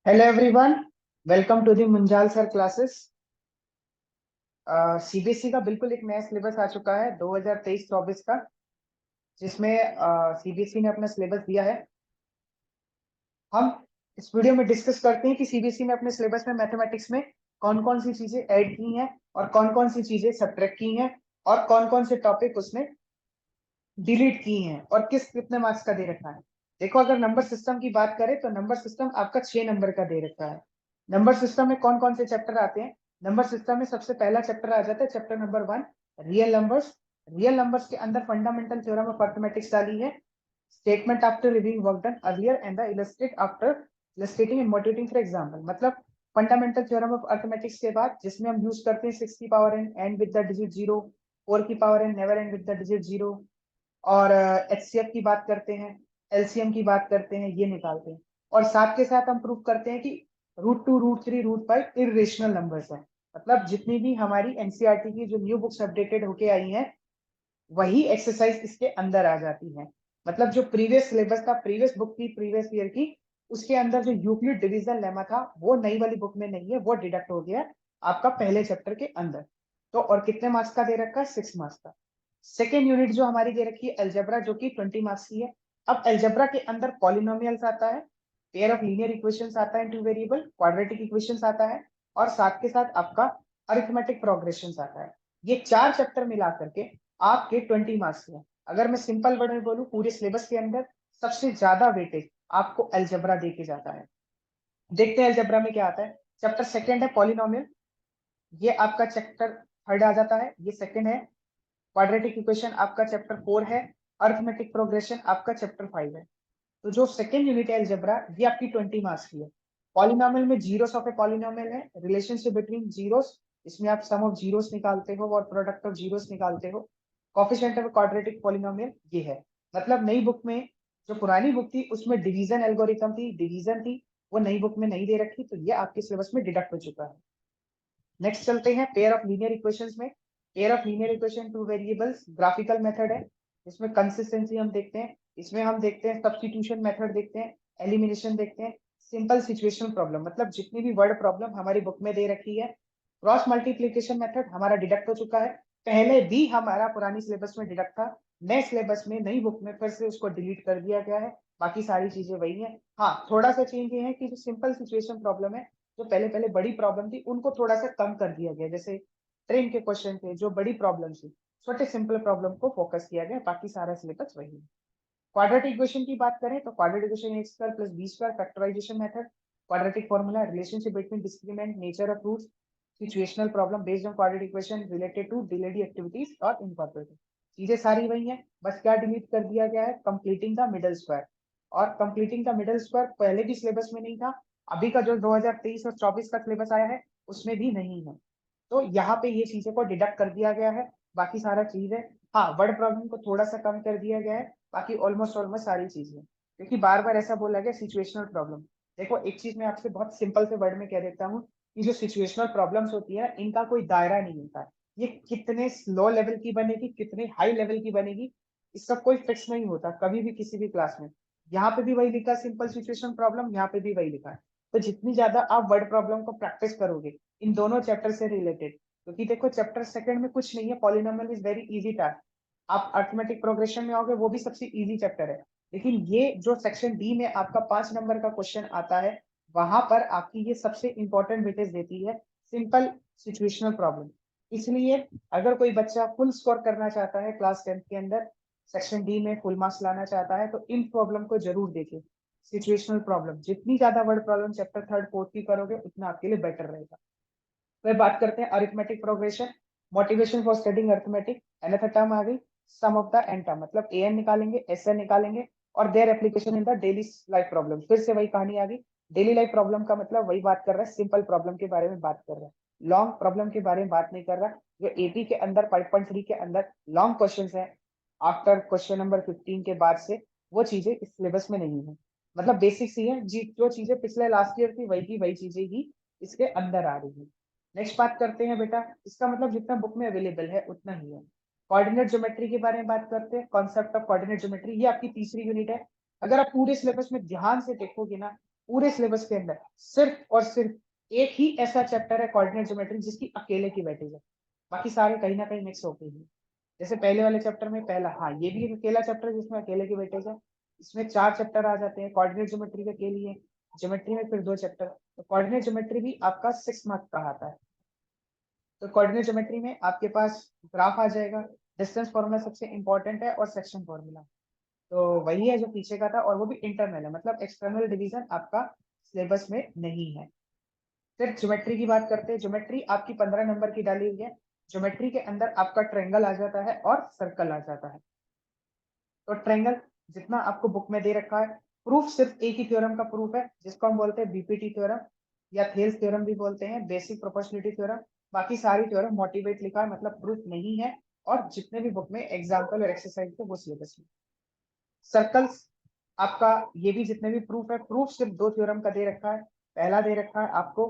Hello everyone, welcome to the Munjal sir classes. CBSE का बिल्कुल एक नया सिलेबस आ चुका है 2023-24 का, जिसमें सीबीएसई ने अपना सिलेबस दिया है। हम इस वीडियो में डिस्कस करते हैं कि सीबीएसई ने अपने सिलेबस में मैथमेटिक्स में कौन कौन सी चीजें ऐड की हैं और कौन कौन सी चीजें सब्ट्रैक्ट की हैं और कौन कौन से टॉपिक उसने डिलीट की हैं और किस कितने मार्क्स का दे रखा है। देखो, अगर नंबर सिस्टम की बात करें तो नंबर सिस्टम आपका 6 नंबर का दे रखा है। नंबर सिस्टम में कौन कौन से चैप्टर आते हैं? नंबर सिस्टम में सबसे पहला चैप्टर आ जाता है, chapter number 1, real numbers. Real numbers के अंदर फंडामेंटल थ्योरम ऑफ अर्थमेटिक्स डाली है, statement after reviewing work done earlier and the illustrate after illustrating and motivating for example. मतलब फंडामेंटल थ्योरम ऑफ अर्थमेटिक्स के बाद जिसमें हम यूज करते हैं 6 की power n end with the digit 0, 4 की power n never end with the digit 0, और एचसीएफ की बात करते हैं, एलसीएम की बात करते हैं, ये निकालते हैं। और साथ के साथ हम प्रूव करते हैं कि √2, √3, √5 इरेशनल नंबर्स हैं। मतलब जितनी भी हमारी एनसीईआरटी की जो न्यू बुक्स अपडेटेड होके आई हैं, वही एक्सरसाइज इसके अंदर आ जाती है। मतलब जो प्रीवियस सिलेबस था, प्रीवियस बुक की, प्रीवियस ईयर की, उसके अंदर जो यूक्लिड डिवीजन लेमा था वो नई वाली बुक में नहीं है, वो डिडक्ट हो गया आपका पहले चैप्टर के अंदर। तो और कितने मार्क्स का दे रखा है? 6 मार्क्स का। सेकेंड यूनिट जो हमारी दे रखी है एल्जेब्रा, जो कि 20 मार्क्स की है। अब एल्जेब्रा के अंदर पॉलिनोमियल्स आता है, पेयर ऑफ लीनियर इक्वेशंस आता है, टू वेरिएबल क्वाड्रेटिक इक्वेशंस आता है, और साथ के साथ आपका अरिथमेटिक प्रोग्रेशंस आता है। ये 4 चैप्टर मिला करके आपके 20 मार्क्स के हैं। अगर मैं सिंपल वर्ड में बोलूं, पूरे सिलेबस के अंदर सबसे ज्यादा वेटेज आपको एल्जेब्रा दे के जाता है। देखते हैं एल्जेब्रा में क्या आता है। चैप्टर सेकंड है पॉलिनोमियल, ये आपका चैप्टर थर्ड आ जाता है, ये सेकंड है। क्वाड्रेटिक इक्वेशन आपका चैप्टर 4 है। अरिथमेटिक प्रोग्रेशन आपका चैप्टर 5 है। तो जो सेकंड यूनिट है अलजेब्रा, ये आपकी 20 मार्क्स की है। पॉलिनोमियल में जीरोस ऑफ ए पॉलिनोमियल है, रिलेशनशिप बिटवीन जीरोस, इसमें आप सम ऑफ जीरोस निकालते हो और प्रोडक्ट ऑफ जीरोस निकालते हो। कोफिशिएंट ऑफ क्वाड्रेटिक पॉलिनोमियल ये है। मतलब नई बुक में, जो पुरानी बुक थी उसमें डिवीजन एल्गोरिथम थी, डिवीजन थी, वो नई बुक में नहीं दे रखी, तो ये आपके सिलेबस में डिडक्ट हो चुका है। नेक्स्ट चलते हैं पेयर ऑफ लीनियर इक्वेशंस में। Pair of linear equation two variables graphical method है, इसमें कंसिस्टेंसी हम देखते हैं, इसमें हम देखते हैं सब्स्टिट्यूशन मेथड देखते हैं, एलिमिनेशन देखते हैं, सिंपल सिचुएशनल प्रॉब्लम, मतलब जितनी भी वर्ड प्रॉब्लम हमारी बुक में दे रखी है। क्रॉस मल्टीप्लीकेशन मेथड हमारा डिडक्ट हो चुका है, पहले भी हमारा पुरानी सिलेबस में डिडक्ट था, नए सिलेबस में नई बुक में फिर से उसको डिलीट कर दिया गया है। बाकी सारी चीजें वही है। हाँ, थोड़ा सा चेंज ये है कि जो सिंपल सिचुएशन प्रॉब्लम है, जो पहले पहले बड़ी प्रॉब्लम थी, उनको थोड़ा सा कम कर दिया गया। जैसे ट्रेन के क्वेश्चन थे, जो बड़ी प्रॉब्लम थी, छोटे सिंपल प्रॉब्लम को फोकस किया गया, बाकी सारा सिलेबस वही है। क्वाड्रेटिक इक्वेशन की बात करें तो quadratic equation a square plus b square factorisation method, quadratic formula, relationship between discriminant, nature of roots, situational problem based on quadratic equation related to delayed activities और इनकॉर्पोरेटेड। चीजें सारी वही है, बस क्या डिलीट कर दिया गया है? Completing the middle square. और कंप्लीटिंग द मिडल स्क्वायर पहले भी सिलेबस में नहीं था, अभी का जो 2023 और 24 का सिलेबस आया है उसमें भी नहीं है। तो यहाँ पे ये चीजों को डिडक्ट कर दिया गया है, बाकी सारा चीज है। हाँ, वर्ड प्रॉब्लम को थोड़ा सा कम कर दिया गया है, बाकी ऑलमोस्ट ऑलमोस्ट सारी चीजें। क्योंकि बार बार ऐसा बोला गया सिचुएशनल प्रॉब्लम। देखो, एक चीज मैं आपसे बहुत सिंपल से वर्ड में कह देता हूँ कि जो सिचुएशनल प्रॉब्लम्स होती है इनका कोई दायरा नहीं होता है। ये कितने लो लेवल की बनेगी, कितने हाई लेवल की बनेगी, इसका कोई फिक्स नहीं होता कभी भी किसी भी क्लास में। यहाँ पे भी वही लिखा है सिंपल सिचुएशन प्रॉब्लम, यहाँ पे भी वही लिखा है। तो जितनी ज्यादा आप वर्ड प्रॉब्लम को प्रैक्टिस करोगे इन दोनों चैप्टर से रिलेटेड, क्योंकि देखो चैप्टर सेकंड में कुछ नहीं है, polynomial is very easy task. आप अर्थमेटिक प्रोग्रेशन में आओगे, वो भी सबसे इजी चैप्टर है। लेकिन ये जो सेक्शन डी में आपका 5 नंबर का क्वेश्चन आता है, वहां पर आपकी ये सबसे इंपॉर्टेंट वेटेज देती है, सिंपल सिचुएशनल प्रॉब्लम। इसलिए अगर कोई बच्चा फुल स्कोर करना चाहता है क्लास 10th के अंदर, सेक्शन डी में फुल मार्क्स लाना चाहता है, तो इन प्रॉब्लम को जरूर देखे। सिचुएशनल प्रॉब्लम, जितनी ज्यादा word problem chapter third fourth की करोगे उतना आपके लिए बेटर रहेगा। फिर बात करते हैं arithmetic progression, motivation for studying arithmetic. Another term आ गई sum of the N term, मतलब एन निकालेंगे, एस एन निकालेंगे, और their application in the daily life problem. फिर से वही कहानी आ गई। डेली लाइफ प्रॉब्लम का मतलब वही बात कर रहा है, सिंपल प्रॉब्लम के बारे में बात कर रहा है, लॉन्ग प्रॉब्लम के बारे में बात नहीं कर रहा। जो एपी के अंदर 5.3 के अंदर लॉन्ग क्वेश्चन है आफ्टर क्वेश्चन नंबर 15 के बाद से, वो चीजें इस सिलेबस में नहीं है। मतलब बेसिक्स ही है जी, जो चीजें पिछले लास्ट ईयर थी वही की वही चीजें ही इसके अंदर आ रही है। नेक्स्ट बात करते हैं बेटा, इसका मतलब जितना बुक में अवेलेबल है उतना ही है। कोऑर्डिनेट ज्योमेट्री के बारे में बात करते हैं, कॉन्सेप्ट ऑफ कोऑर्डिनेट ज्योमेट्री, ये आपकी तीसरी यूनिट है। अगर आप पूरे सिलेबस में ध्यान से देखोगे ना, पूरे सिलेबस के अंदर सिर्फ और सिर्फ एक ही ऐसा चैप्टर है कोऑर्डिनेट ज्योमेट्री जिसकी अकेले की वेटेज है, बाकी सारे कहीं ना कहीं मिक्स होके ही। जैसे पहले वाले चैप्टर में पहला, हाँ ये भी एक अकेला चैप्टर है जिसमें अकेले की वेटेज है। इसमें 4 चैप्टर आ जाते हैं कोऑर्डिनेट ज्योमेट्री के अकेले है, ज्योमेट्री में फिर 2 चैप्टर। तो कोऑर्डिनेट ज्योमेट्री भी आपका 6 मार्क्स का आता है। तो कोऑर्डिनेट ज्योमेट्री में आपके पास ग्राफ आ जाएगा, डिस्टेंस फॉर्मूला सबसे इंपॉर्टेंट है और सेक्शन फॉर्मूला, तो वही है जो पीछे का था, और वो भी इंटरनल है, मतलब एक्सटर्नल डिवीजन आपका सिलेबस में नहीं है। फिर ज्योमेट्री की बात करते हैं। ज्योमेट्री आपकी 15 नंबर की डाली हुई है। ज्योमेट्री के अंदर आपका ट्रायंगल आ जाता है और सर्कल आ जाता है। तो ट्रायंगल जितना आपको बुक में दे रखा है, प्रूफ सिर्फ एक ही थ्योरम का प्रूफ है जिसको हम बोलते हैं बीपीटी थ्योरम या थेल्स थ्योरम भी बोलते हैं, बेसिक प्रोपोर्शनलिटी थ्योरम। बाकी सारी थ्योरम मोटिवेट लिखा है, मतलब प्रूफ नहीं है, और जितने भी बुक में एग्जाम्पल और एक्सरसाइज थे वो सिलेबस में। सर्कल्स आपका, ये भी जितने भी प्रूफ है, प्रूफ सिर्फ 2 थ्योरम का दे रखा है। पहला दे रखा है आपको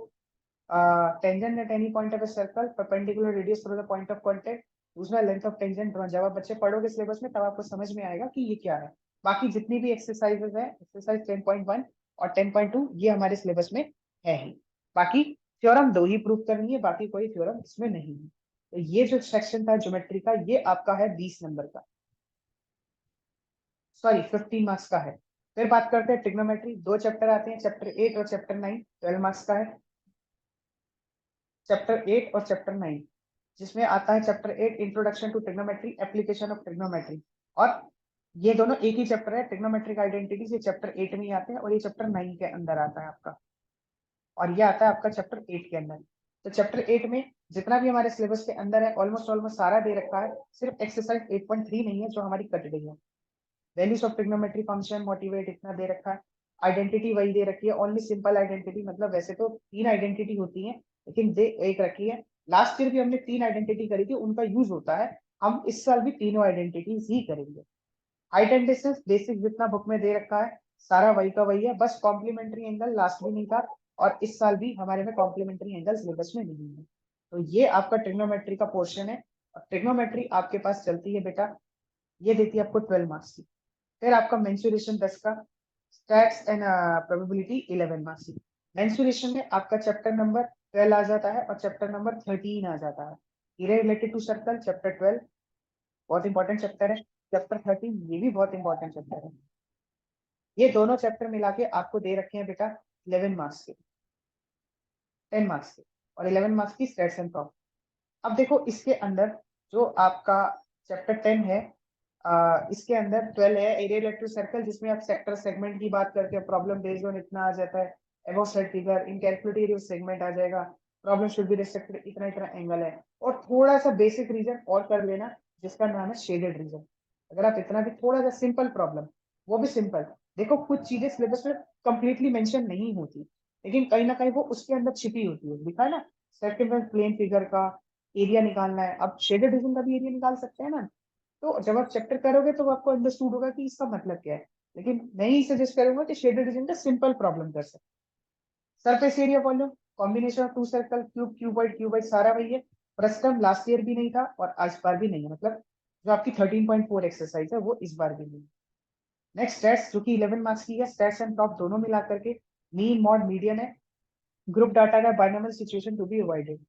tangent at any point of a circle perpendicular radius through the point of contact. दूसरा लेंथ ऑफ टेंजेंट। जब आप बच्चे पढ़ोगे सिलेबस में तब आपको समझ में आएगा कि ये क्या है। बाकी जितनी भी एक्सरसाइजेज है, एक्सरसाइज 10.1 और 10.2 ये हमारे सिलेबस में है ही। बाकी थ्योरम 2 ही प्रूफ करनी है, बाकी कोई थ्योरम इसमें नहीं है। तो ये जो सेक्शन था ज्योमेट्री का, ये आपका है 20 नंबर का, सॉरी 15 मार्क्स का है। फिर बात करते हैं ट्रिग्नोमेट्री। 2 चैप्टर आते हैं, चैप्टर 8 और चैप्टर 9, 12 मार्क्स का है। चैप्टर 8 और चैप्टर 9, जिसमें आता है chapter 8 introduction to trigonometry, application of trigonometry. और ये दोनों एक ही चैप्टर है, ट्रिग्नोमेट्रिक आइडेंटिटीज, ये चैप्टर 8 में ही आते हैं और ये चैप्टर 9 के अंदर आता है आपका, और ये आता है आपका चैप्टर 8 के अंदर। तो चैप्टर 8 में जितना भी हमारे सिलेबस के अंदर है ऑलमोस्ट सारा दे रखा है, सिर्फ एक्सरसाइज 8.3 नहीं है जो हमारी कट गई है। Values of trigonometry function motivate इतना दे रखा है। आइडेंटिटी वही दे रखी है, ओनली सिंपल आइडेंटिटी, मतलब वैसे तो 3 आइडेंटिटी होती है लेकिन दे एक रखी है। लास्ट ईयर भी हमने 3 आइडेंटिटी करी थी, उनका यूज होता है। हम इस साल भी तीनों आइडेंटिटीज ही करेंगे। हाइट एंड डिस्टेंस बेसिक जितना बुक में दे रखा है सारा वही का वही है, बस कॉम्प्लीमेंट्री एंगल लास्ट भी नहीं था, और इस साल भी हमारे में कॉम्प्लीमेंट्री एंगल सिलेबस में नहीं है। तो ये आपका ट्रिग्नोमेट्री का पोर्शन है। और ट्रिग्नोमेट्री आपके पास चलती है बेटा, ये देती है आपको 12 मार्क्स की। फिर आपका मेंसुरेशन 10 का, स्टैट्स एंड प्रोबेबिलिटी 11 मार्क्स की। मेंसुरेशन में आपका चैप्टर नंबर 12 आ जाता है और चैप्टर नंबर 13 आ जाता है। Area related to circle chapter 12 बहुत इंपॉर्टेंट चैप्टर है। चैप्टर 13 ये भी बहुत इंपॉर्टेंट चैप्टर है। ये दोनों चैप्टर मिला के आपको दे रखे हैं बेटा 11 मार्क्स के, 10 मार्क्स के, और 11 मार्क्स की स्टैट्स एंड प्रॉब। अब देखो इसके अंदर जो आपका चैप्टर 10 है, इसके अंदर 12 है एरिया रिलेटेड टू सर्कल, जिसमें आप सेक्टर सेगमेंट की बात करके प्रॉब्लम बेस्ड ऑन इतना आ जाता है, एबो set figure in calculative segment आ जाएगा, प्रॉब्लम शुड बी रिस्ट्रिक्टेड इतना इतना एंगल है, और थोड़ा सा बेसिक रीजन और कर लेना जिसका नाम है शेडेड रीजन। अगर आप इतना भी थोड़ा सा सिंपल प्रॉब्लम, वो भी सिंपल। देखो कुछ चीजें सिलेबस में कंप्लीटली मेंशन नहीं होती, लेकिन कहीं ना कहीं वो उसके अंदर छिपी होती है, दिखा है ना, सेक्टर प्लेन फिगर का एरिया निकालना है, अब शेडेड रीजन का भी एरिया निकाल सकते हैं ना। तो जब आप चैप्टर करोगे तो आपको अंडरस्टूड होगा कि इसका मतलब क्या है, लेकिन मैं ही सजेस्ट करूंगा कि शेडेड रीजन का सिंपल प्रॉब्लम कर सकते। Surface area volume, combination of two circle, cube cuboid सारा वही है। फ्रस्टम लास्ट ईयर भी नहीं था और इस बार भी नहीं है, मतलब जो आपकी 13.4 एक्सरसाइज है वो इस बार भी नहीं है। नेक्स्ट स्टैट्स जो कि 11 मार्क्स की है, स्टैट्स एंड टॉप दोनों मिला करके, मीन मॉड मीडियन है। ग्रुप डाटा का binomial situation to be avoided.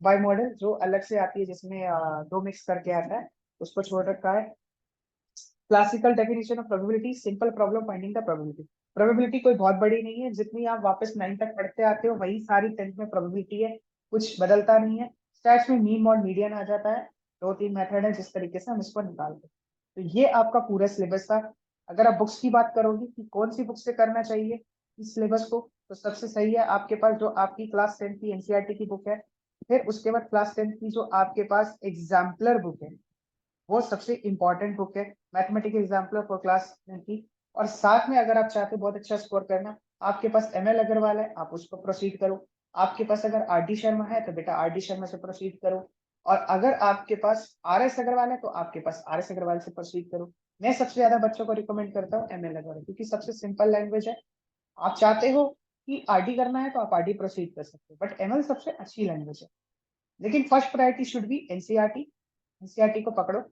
By model जो अलग से आती है जिसमें दो मिक्स करके आता है, उसको छोड़ रखा है। Classical definition of probability, simple problem finding the probability. Probability कोई बहुत बड़ी नहीं है, जितनी आप वापस 9 तक पढ़ते आते हो वही सारी 10th में प्रोबेबिलिटी है, कुछ बदलता नहीं है। स्टैट्स में मीन मॉड मीडियन आ जाता है, 2-3 मेथड है जिस तरीके से हम इसको निकालते हैं। तो ये आपका पूरा सिलेबस था। अगर आप बुक्स की बात करोगे कि कौन सी बुक से करना चाहिए इस सिलेबस को, तो सबसे सही है आपके पास जो आपकी क्लास 10 की एनसीईआरटी की बुक है, फिर उसके बाद क्लास 10 की जो आपके पास एग्जाम्पलर बुक है वो सबसे इंपॉर्टेंट बुक है, मैथमेटिक्स एग्जाम्पलर फॉर क्लास 10 की। और साथ में अगर आप चाहते हो बहुत अच्छा स्कोर करना, आपके पास एमएल अग्रवाल है, आप उसको प्रोसीड करो। आपके पास अगर आर डी शर्मा है तो बेटा आर डी शर्मा से प्रोसीड करो। और अगर आपके पास आर एस अग्रवाल है तो आपके पास आर एस अग्रवाल से प्रोसीड करो। मैं सबसे ज्यादा बच्चों को रिकमेंड करता हूँ एमएल अग्रवाल, क्योंकि सबसे सिंपल लैंग्वेज है। आप चाहते हो कि आरडी करना है तो आप आरडी प्रोसीड कर सकते हो, बट एमएल सबसे अच्छी लैंग्वेज है। लेकिन first priority should be NCERT, NCERT को पकड़ो।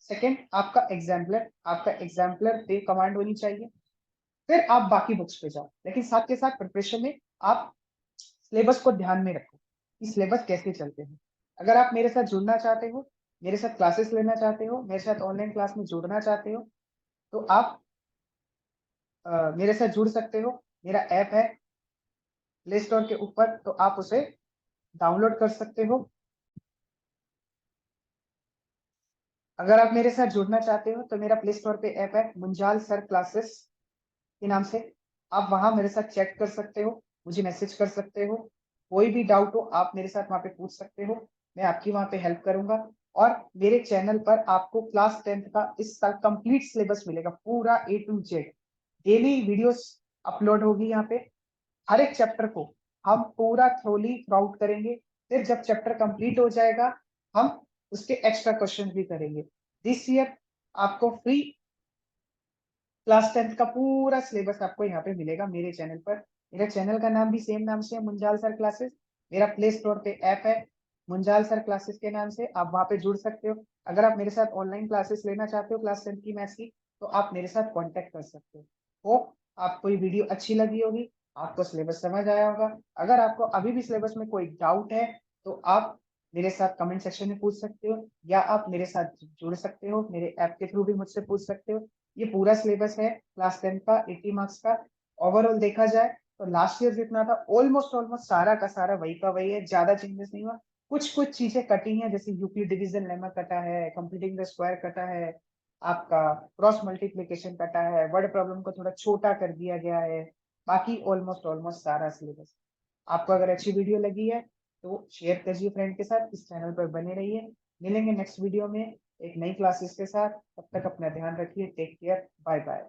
सेकंड आपका एग्जाम्पलर, आपका एग्जाम्पलर पे कमांड होनी चाहिए। फिर आप बाकी बुक्स पे जाओ, लेकिन साथ के साथ प्रिपरेशन में आप सिलेबस को ध्यान में रखो कि सिलेबस कैसे चलते हैं। अगर आप मेरे साथ जुड़ना चाहते हो, मेरे साथ क्लासेस लेना चाहते हो, मेरे साथ ऑनलाइन क्लास में जुड़ना चाहते हो, तो आप मेरे साथ जुड़ सकते हो। मेरा ऐप है प्ले स्टोर के ऊपर, तो आप उसे डाउनलोड कर सकते हो। अगर आप मेरे साथ जुड़ना चाहते हो तो मेरा प्ले स्टोर पे ऐप है मुंजाल सर क्लासेस के नाम से। आप वहां मेरे साथ चैट कर सकते हो, मुझे मैसेज कर सकते हो, कोई भी डाउट हो आप मेरे साथ वहां पे पूछ सकते हो, मैं आपकी वहां पे हेल्प करूंगा। और मेरे चैनल पर आपको क्लास 10th का इस साल कंप्लीट सिलेबस मिलेगा, पूरा A to Z। Daily videos upload होगी यहाँ पे। हर एक चैप्टर को हम पूरा थ्रोली थ्रू करेंगे। फिर जब चैप्टर कंप्लीट हो जाएगा, हम उसके एक्स्ट्रा क्वेश्चन भी करेंगे। दिस ईयर आपको फ्री क्लास 10th का पूरा सिलेबस आपको यहाँ पे मिलेगा मेरे चैनल पर। मेरा चैनल का नाम भी सेम नाम से है, मुंजाल सर क्लासेस। मेरा प्ले स्टोर पे ऐप है मुंजाल सर क्लासेस के नाम से, आप वहां पे जुड़ सकते हो। अगर आप मेरे साथ ऑनलाइन क्लासेस लेना चाहते हो क्लास 10th की मैथ्स की, तो आप मेरे साथ कांटेक्ट कर सकते हो। होप आपको ये वीडियो अच्छी लगी होगी, आपको सिलेबस समझ आया होगा। अगर आपको अभी भी सिलेबस में कोई डाउट है, तो आप मेरे साथ कमेंट सेक्शन में पूछ सकते हो, या आप मेरे साथ जुड़ सकते हो, मेरे ऐप के थ्रू भी मुझसे पूछ सकते हो। ये पूरा सिलेबस है क्लास 10 का 80 मार्क्स का। ओवरऑल देखा जाए तो लास्ट ईयर जितना था ऑलमोस्ट ऑलमोस्ट सारा का सारा वही का वही है, ज्यादा चेंजेस नहीं हुआ। कुछ कुछ चीजें कटी हैं, जैसे यूपी डिवीजन लेमा कटा है, कंप्लीटिंग द स्क्वायर कटा है, आपका क्रॉस मल्टीप्लिकेशन कटा है, वर्ड प्रॉब्लम को थोड़ा छोटा कर दिया गया है। बाकी ऑलमोस्ट ऑलमोस्ट सारा सिलेबस। आपको अगर अच्छी वीडियो लगी है तो शेयर करिए फ्रेंड के साथ, इस चैनल पर बने रहिए। मिलेंगे नेक्स्ट वीडियो में एक नई क्लासेस के साथ। तब तक अपना ध्यान रखिए, टेक केयर, बाय बाय।